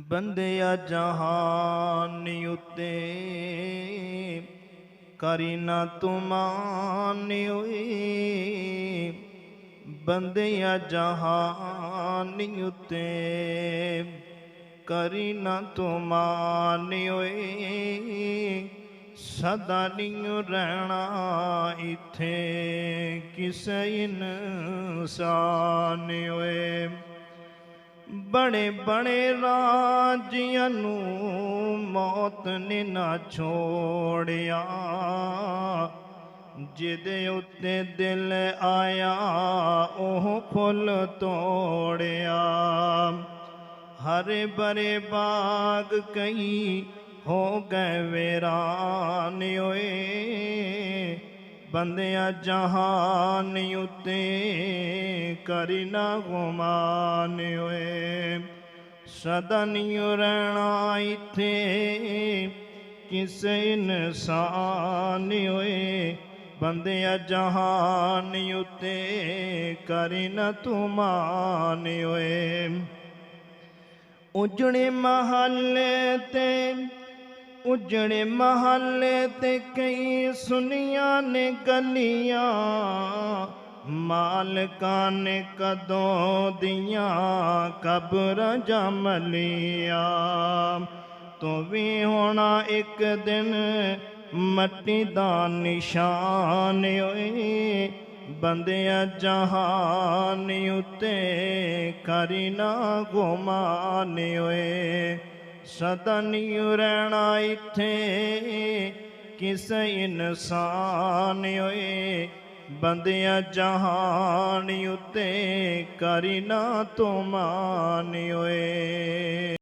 ਬੰਦਿਆ ਜਹਾਨ ਉਤੇ ਕਰੀ ਨਾ ਤੁਮਾਨ ਓਏ। ਬੰਦਿਆ ਜਹਾਨ ਉਤੇ ਕਰੀ ਨਾ ਤੁਮਾਨ ਓਏ। ਸਦਾ ਨਹੀਂ ਰਹਿਣਾ ਇੱਥੇ ਕਿਸੇ ਇਨਸਾਨ ਓਏ। बड़े बड़े राजियां नू मौत ने ना छोड़िया। जिदे उत्ते दिल आया ओह फुल तोड़िया। हरे भरे बाग कई हो गए वीरान ओए। ਬੰਦਿਆ ਜਹਾਨ ਉਤੇ ਕਰੀ ਨਾ ਗੁਮਾਨ ਓਏ। ਸਦਾ ਨਹੀਂ ਰਹਿਣਾ ਇੱਥੇ ਕਿਸੇ ਇਨਸਾਨ ਓਏ। ਬੰਦਿਆ ਜਹਾਨ ਉਤੇ ਕਰੀ ਨਾ ਤੁਮਾਨ ਓਏ। ਉਜੜੇ ਮਹੱਲੇ ਤੇ उजड़े महल्ले ते कई सुनिया ने गलियां। मालका ने कदों दिया कब्र जमलिया। तो भी होना एक दिन मट्टी दा निशान ओए। ਬੰਦਿਆ ਜਹਾਨ ਉਤੇ ਕਰੀ ਨਾ ਗੁਮਾਨ ਓਏ। ਸਦਾ ਨਹੀਂ ਰਹਿਣਾ ਇੱਥੇ ਕਿਸੇ ਇਨਸਾਨ ਓਏ। ਬੰਦਿਆ ਜਹਾਨ ਉਤੇ ਕਰੀ ਨਾ ਤੁਮਾਨ ਓਏ।